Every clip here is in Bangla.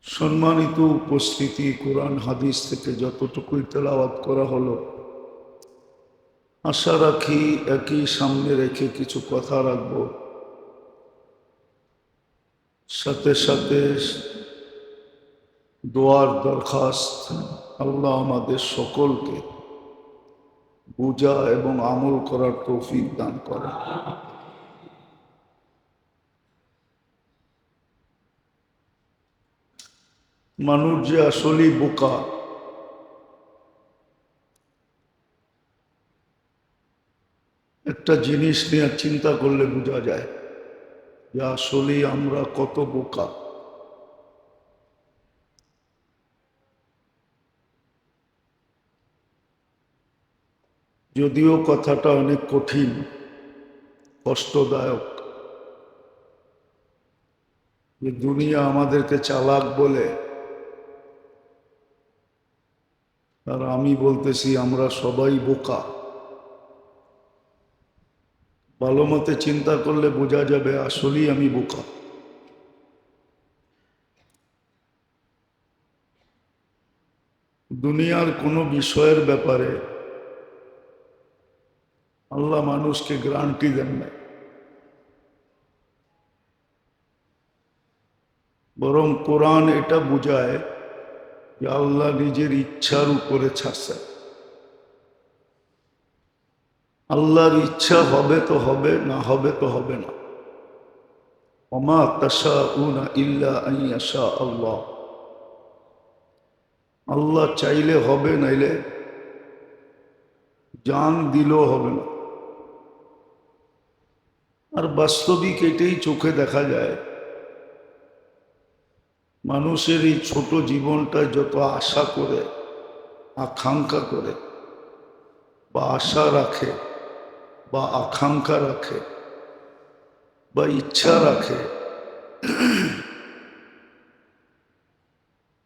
সম্মানিত উপস্থিতি, কোরআন হাদিস থেকে যতটুকুই তেলাওয়াত করা হলো, আশা রাখি একই সামনে রেখে কিছু কথা রাখব। সাথে সাথে দোয়ার দরখাস্ত, আল্লাহ আমাদের সকলকে বুঝা এবং আমল করার তৌফিক দান করেন। মানুষ যে আসলেই বোকা, একটা জিনিস নিয়ে চিন্তা করলে বোঝা যায় যে আসলেই আমরা কত বোকা। যদিও কথাটা অনেক কঠিন, কষ্টদায়ক, যে দুনিয়া আমাদেরকে চালাক বলে, আর আমি বলতেছি আমরা সবাই বোকা। ভালো মতে চিন্তা করলে বোঝা যাবে আসলেই আমি বোকা। দুনিয়ার কোনো বিষয়ের ব্যাপারে আল্লাহ মানুষকে গ্যারান্টি দেন না, বরং কোরআন এটা বুঝায় যে আল্লাহ নিজের ইচ্ছার উপরে ছাড়ছে। আল্লাহর ইচ্ছা হবে তো হবে, না হবে তো হবে না। ওমা তাশাউনা ইল্লা আন ইয়াশা আল্লাহ। আল্লাহ চাইলে হবে, নাইলে জান দিলেও হবে না। আর বাস্তবিক এটাই চোখে দেখা যায়। মানুষের এই ছোট জীবনটা যত আশা করে, আকাঙ্ক্ষা করে, বা আশা রাখে, বা আকাঙ্ক্ষা রাখে, বা ইচ্ছা রাখে,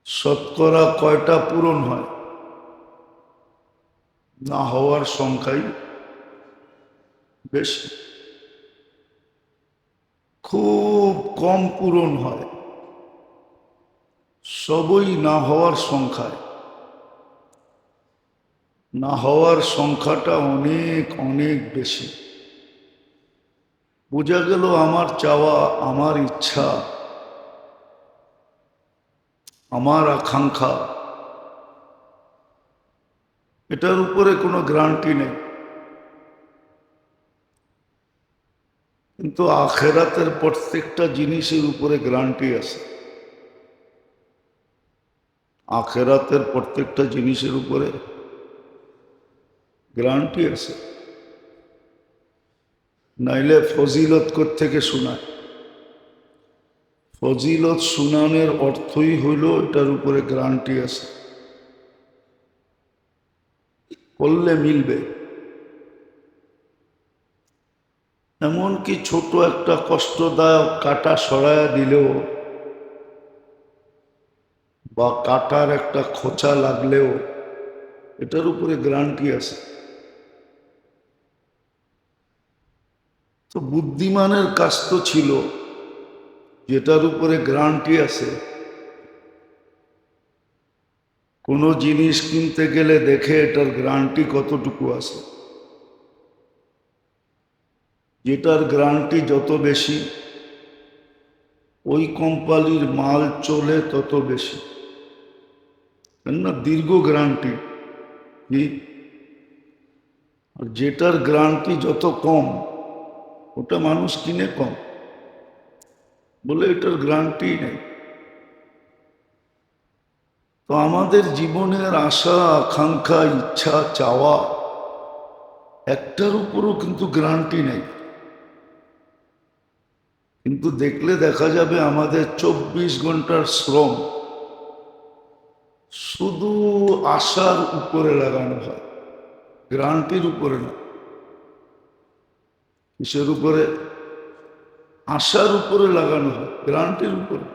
শতকরা কয়টা পূরণ হয়? না হওয়ার সংখ্যাই বেশি। খুব কম পূরণ হয়, সবই না হওয়ার সংখ্যায়। না হওয়ার সংখ্যাটা অনেক অনেক বেশি। বোঝা গেল আমার চাওয়া, আমার ইচ্ছা, আমার আকাঙ্ক্ষা, এটার উপরে কোনো গ্যারান্টি নেই। কিন্তু আখেরাতের প্রত্যেকটা জিনিসের উপরে গ্যারান্টি আছে। আখেরাতের প্রত্যেকটা জিনিসের উপরে গ্যারান্টি আছে, নাইলে ফজিলত কোত্থেকে শোনায়? ফজিলত শুনানের অর্থই হইল এটার উপরে গ্যারান্টি আছে, করলে মিলবে। এমনকি ছোট একটা কষ্টদায়ক কাটা সরায়া দিলেও, বা কাটার একটা খোঁচা লাগলেও এটার উপরে গ্যারান্টি আছে। তো বুদ্ধিমানের কাজ তো ছিল, যেটার উপরে গ্যারান্টি আছে, কোনো জিনিস কিনতে গেলে দেখে এটার গ্যারান্টি কতটুকু আছে। যেটার গ্যারান্টি যত বেশি, ওই কোম্পানির মাল চলে তত বেশি, কেননা দীর্ঘ গ্যারান্টি। আর যেটার গ্যারান্টি যত কম, ওটা মানুষ কিনে কম, বলে এটার গ্যারান্টি নেই। তো আমাদের জীবনের আশা, আকাঙ্ক্ষা, ইচ্ছা, চাওয়া, একটার উপরও কিন্তু গ্যারান্টি নেই। কিন্তু দেখলে দেখা যাবে আমাদের 24 ঘন্টার শ্রম শুধু আশার উপরে লাগানো হয়, গ্যারান্টির উপরে না। কিসের উপরে? আশার উপরে লাগানো হয়, গ্যারান্টির উপরে।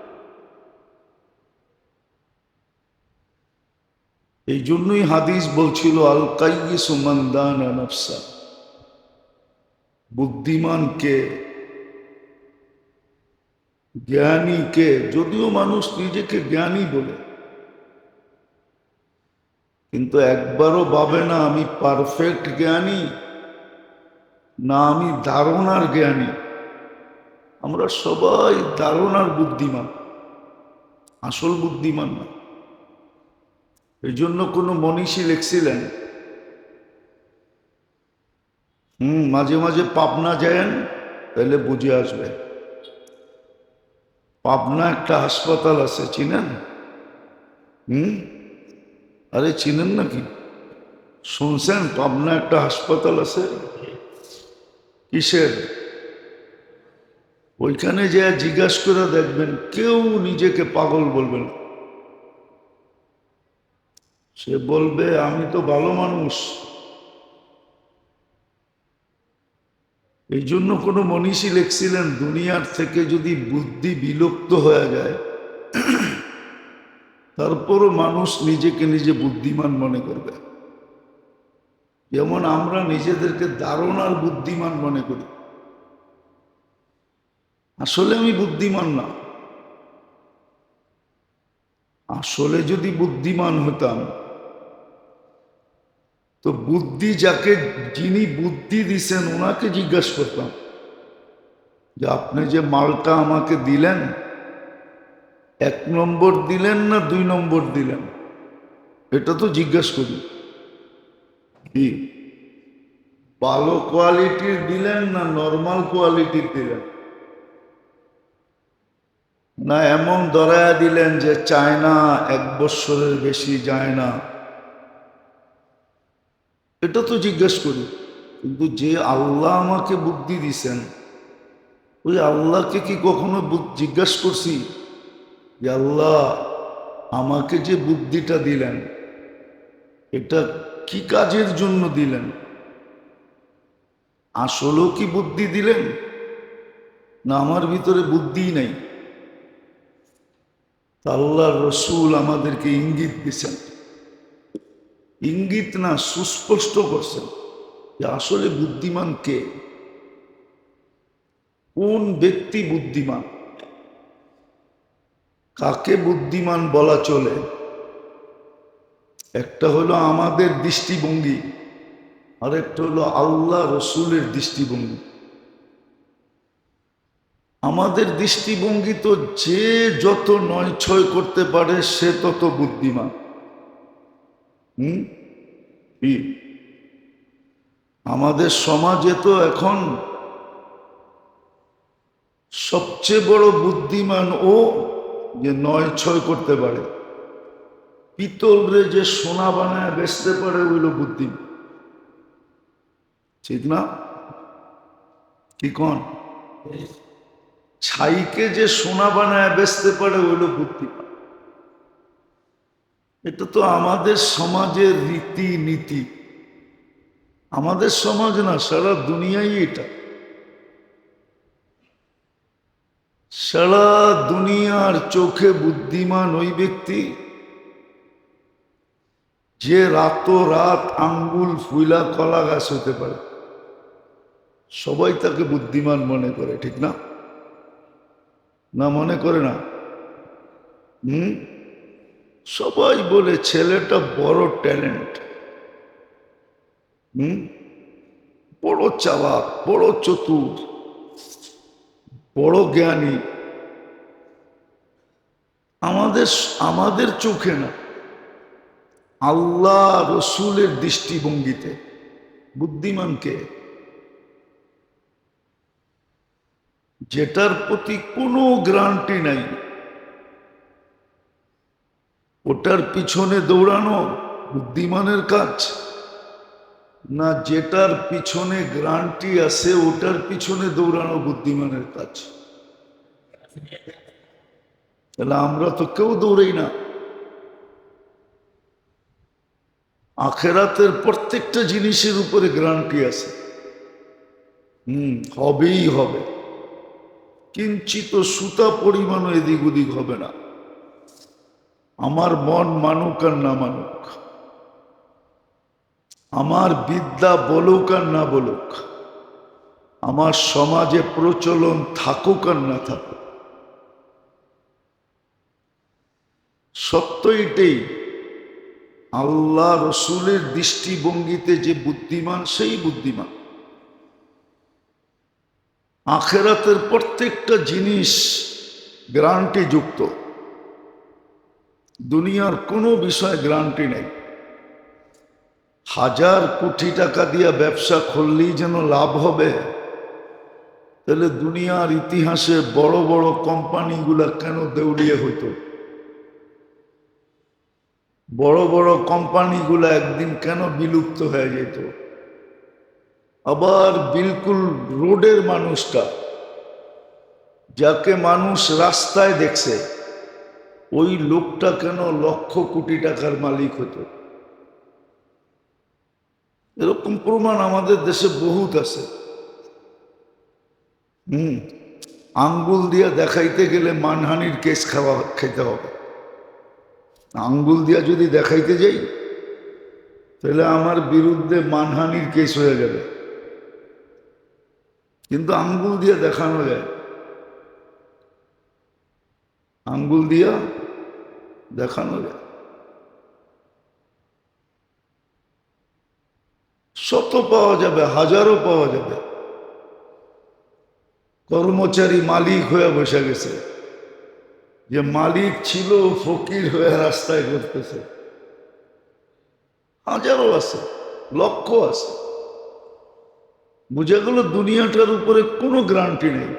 এই জন্যই হাদিস বলছিল, আল কাইয়িসু মান দানা নাফসা। বুদ্ধিমানকে, জ্ঞানী কে? যদিও মানুষ নিজেকে জ্ঞানী বলে, কিন্তু একবারও ভাবে না আমি পারফেক্ট জ্ঞানী না আমি ধারণার জ্ঞানী। আমরা সবাই ধারণার বুদ্ধিমান, আসল বুদ্ধিমান না। এই জন্য কোনো মনীষী লিখছিলেন, মাঝে মাঝে পাবনা যায়েন, তাহলে বুঝে আসবে। পাবনা একটা হাসপাতাল আছে, চিনেন? আরে চিনেন নাকি? শুনছেন পাবনা একটা হাসপাতাল আছে? কিসের? ওইখানে যে জিজ্ঞাসা করে দেখবেন, কেউ নিজেকে পাগল বলবে না। সে বলবে আমি তো ভালো মানুষ। এই জন্য কোনো মনীষী লিখছিলেন, দুনিয়ার থেকে যদি বুদ্ধি বিলুপ্ত হয়ে যায়, তারপরও মানুষ নিজেকে নিজে বুদ্ধিমান মনে করবে। যেমন আমরা নিজেদেরকে ধারণার বুদ্ধিমান মনে করি, আসলে আমি বুদ্ধিমান না। আসলে যদি বুদ্ধিমান হতাম, তো বুদ্ধি যাকে, যিনি বুদ্ধি দিছেন ওনাকে জিজ্ঞাসা করতাম যে আপনি যে মালটা আমাকে দিলেন, 1 নম্বর দিলেন না 2 নম্বর দিলেন, এটা তো জিজ্ঞাসা করি। কি ভালো কোয়ালিটির দিলেন না নর্মাল কোয়ালিটির দিলেন, না এমন ধরায়া দিলেন যে চায় না, 1 বছরের বেশি যায় না, এটা তো জিজ্ঞেস করি। কিন্তু যে আল্লাহ আমাকে বুদ্ধি দিছেন, ওই আল্লাহকে কি কখনো জিজ্ঞাসা করছি যে আল্লাহ আমাকে যে বুদ্ধিটা দিলেন, এটা কি কাজের জন্য দিলেন? আসলেও কি বুদ্ধি দিলেন, না আমার ভিতরে বুদ্ধিই নাই? আল্লাহর রসুল আমাদেরকে ইঙ্গিত দিচ্ছেন, ইঙ্গিত না সুস্পষ্ট করছেন যে আসলে বুদ্ধিমান কে, কোন ব্যক্তি বুদ্ধিমান, কাকে বুদ্ধিমান বলা চলে। একটা হলো আমাদের দৃষ্টিভঙ্গি, আর একটা হলো আল্লাহ রসুলের দৃষ্টিভঙ্গি। আমাদের দৃষ্টিভঙ্গি তো যে যত 9-6 করতে পারে সে তত বুদ্ধিমান। কি আমাদের সমাজে তো এখন সবচেয়ে বড় বুদ্ধিমান ও যে 9-6 করতে পারে। পিতলরে যে সোনা বানায় বেচতে পারে ওইলো বুদ্ধিমান, ঠিক না? কি কোন? ছাইকে যে সোনা বানায় বেচতে পারে ওইলো বুদ্ধিমান। এটা তো আমাদের সমাজের রীতি নীতি, আমাদের সমাজ না, সারা দুনিয়ায় এটা। সারা দুনিয়ার চোখে বুদ্ধিমান ওই ব্যক্তি যে রাত আঙ্গুল ফুইলা কলা গাছ হতে পারে। সবাই তাকে বুদ্ধিমান মনে করে, ঠিক না? না মনে করে না? সবাই বলে ছেলেটা বড় ট্যালেন্ট, বড় চালাক, বড় চতুর, বড় জ্ঞানী। আমাদের আমাদের চোখে না, আল্লাহ রসুলের দৃষ্টিভঙ্গিতে বুদ্ধিমানকে, যেটার প্রতি কোনো গ্যারান্টি নাই, ওটার পিছনে দৌড়ানো বুদ্ধিমানের কাজ না, যেটার পিছনে গ্যারান্টি আছে ওটার পিছনে দৌড়ানো বুদ্ধিমানের কাজ? তাহলে আমরা তো কেউ দৌড়াই না। আখেরাতের প্রত্যেকটা জিনিসের উপরে গ্যারান্টি আছে, হবেই হবে, কিঞ্চিত সুতা পরিমাণও এদিক ওদিক হবে না। আমার মন মানুক আর না মানুক, আমার বিদ্যা বলুক আর না বলুক, আমার সমাজে প্রচলন থাকুক আর না থাকুক, সত্য এটাই, আল্লাহ রসুলের দৃষ্টিভঙ্গিতে যে বুদ্ধিমান সেই বুদ্ধিমান। আখেরাতের প্রত্যেকটা জিনিস গ্যারান্টি যুক্ত, দুনিয়ার কোনো বিষয় গ্যারান্টি নেই। 1000 কোটি টাকা দিয়া ব্যবসা করলেই যেন লাভ হবে, তাহলে দুনিয়ার ইতিহাসে বড় বড় কোম্পানিগুলা কেন দেউলিয়া হইতো? বড় বড় কোম্পানিগুলা একদিন কেন বিলুপ্ত হয়ে যেত? আবার বিলকুল রোডের মানুষটা, যাকে মানুষ রাস্তায় দেখছে, ওই লোকটা কেন লক্ষ কোটি টাকার মালিক হতো? এরকম প্রমাণ আমাদের দেশে বহুত আছে। আঙ্গুল দিয়া দেখাইতে গেলে মানহানির কেস খেতে হবে। আঙ্গুল দিয়া যদি দেখাইতে যাই, তাহলে আমার বিরুদ্ধে মানহানির কেস হয়ে যাবে। কিন্তু আঙ্গুল দিয়া দেখানো যায়, আঙ্গুল দিয়া দেখানো যায়। শত পাওয়া যাবে, হাজারও পাওয়া যাবে। কর্মচারী মালিক হয়ে বসে গেছে, যে মালিক ছিল ফকির হয়ে রাস্তায় ঘুরতেছে। হাজারও আছে, লক্ষ আছে। বুঝে গেল দুনিয়াটার উপরে কোনো গ্যারান্টি নেই।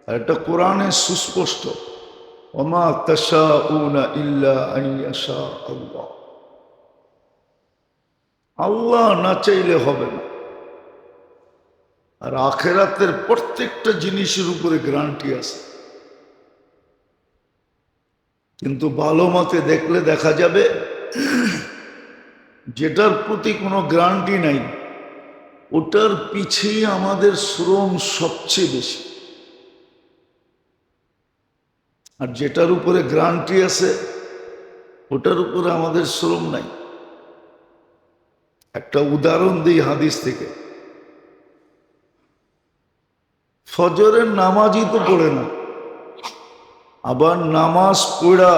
আর এটা কোরআনে সুস্পষ্ট, ওমা তাশাউনা ইল্লা আন ইয়াশা আল্লাহ। আল্লাহ না চাইলে হবে না। আর আখেরাতের প্রত্যেকটা জিনিসের উপরে গ্যারান্টি আছে, কিন্তু ভালো মতে দেখলে দেখা যাবে যেটার প্রতি কোনো গ্যারান্টি নাই, ওটার পিছিয়ে আমাদের শ্রম সবচেয়ে বেশি। আর যেটার উপরে গ্যারান্টি আছে, ওটার উপরে আমাদের শ্রম নাই। একটা উদাহরণ দিই হাদিস থেকে। ফজরের নামাজই তো পড়ে না, আবার নামাজ পড়া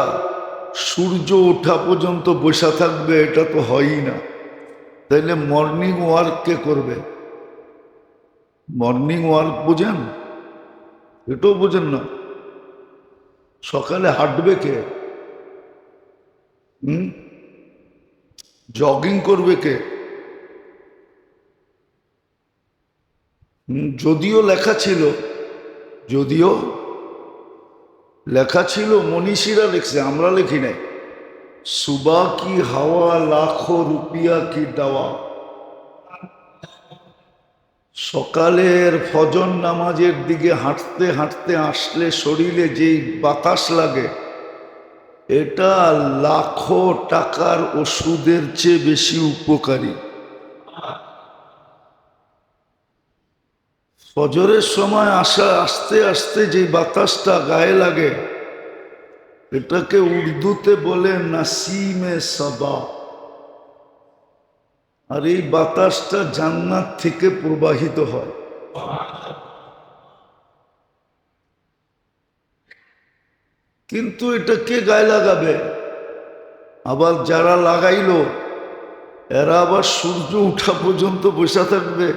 সূর্য ওঠা পর্যন্ত বসা থাকবে, এটা তো হয়ই না। তাইলে মর্নিং ওয়ার্ক কে করবে? মর্নিং ওয়ার্ক বোঝেন? এটাও বোঝেন না। সকালে হাঁটবে কে? জগিং করবে কে? যদিও লেখা ছিল, যদিও লেখা ছিল, মনীষীরা লিখছে, আমরা লিখি নাই, সুবা কি হাওয়া লাখো রুপিয়া কি দাওয়া। সকালের ফজর নামাজের দিকে হাঁটতে হাঁটতে আসলে শরীরে যেই বাতাস লাগে, এটা লাখো টাকার ওষুধের চেয়ে বেশি উপকারী। ফজরের সময় আসতে আসতে যে বাতাসটা গায়ে লাগে, এটাকে উর্দুতে বলে নাসিমে সাবা। আর এই বাতাসটা জান্নাত থেকে প্রবাহিত হয়। কিন্তু এটা কে গায়ে লাগাবে? আবার যারা লাগাইলো, এরা আবার সূর্য উঠা পর্যন্ত বসে থাকবে,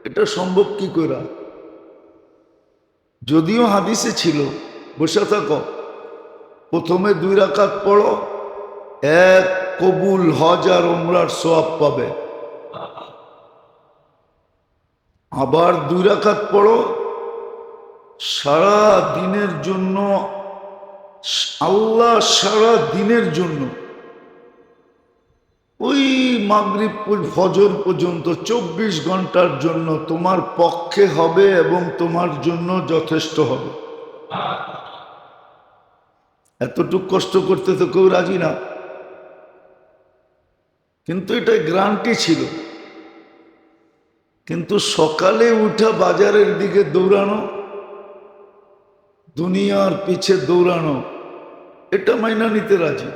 এটা সম্ভব কি করে? যদিও হাদিসে ছিল বসে থাকো, প্রথমে 2 রাকাত পড়ো, 1 কবুল হজ আর উমরার সওয়াব পাবে। আবার 2 রাকাত পড়ো, সারা দিনের জন্য আল্লাহ, সারা দিনের জন্য ওই মাগরিব ফজর পর্যন্ত 24 ঘন্টার জন্য তোমার পক্ষে হবে এবং তোমার জন্য যথেষ্ট হবে। এতটুক কষ্ট করতে তো কেউ রাজি না, কিন্তু এটা গ্যারান্টি ছিল। কিন্তু সকালে উঠা বাজারের দিকে দৌড়ানো, দুনিয়ার পিছে দৌড়ানো, এটা মাইনা নিতে রাজি।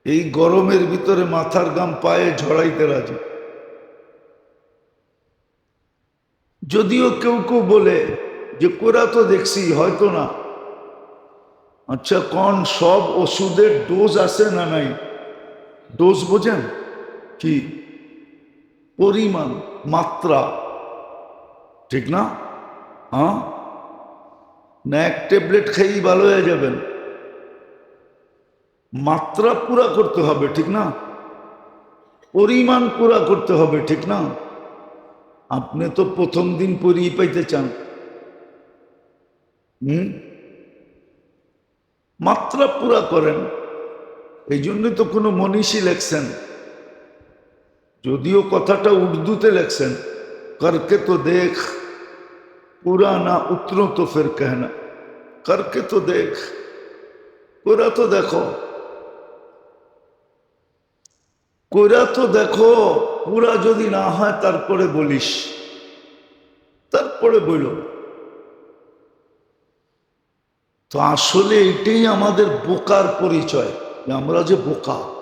এই গরমের ভিতরে মাথার ঘাম পায়ে ঝরাইতে রাজি। যদিও কেউ কেউ বলে যে কোরা তো দেখছি, হয়তো না। আচ্ছা, কোন সব ওষুধের ডোজ আছে না নাই? ডোজ বোঝেন কি? পরিমাণ, মাত্রা, ঠিক না? হ্যাঁ, না এক ট্যাবলেট খেয়েই ভালো হয়ে যাবেন? মাত্রা পুরা করতে হবে, ঠিক না? পরিমাণ পুরা করতে হবে, ঠিক না? আপনি তো প্রথম দিন পরিয়ে পাইতে চান। হুম, মাত্রা পুরা করেন। এই জন্য তো কোনো মনীষী লেখছেন, যদিও কথাটা উর্দুতে লেখছেন, করকে তো দেখ পুরা না উতরো তো ফির कहना, করকে তো দেখ, পুরা তো দেখো, কইরা তো দেখো, পুরা যদি না হয় তারপরে বলিস, তারপরে বইল। তো আসলে এটাই আমাদের বোকার পরিচয়, যে আমরা যে বোকা।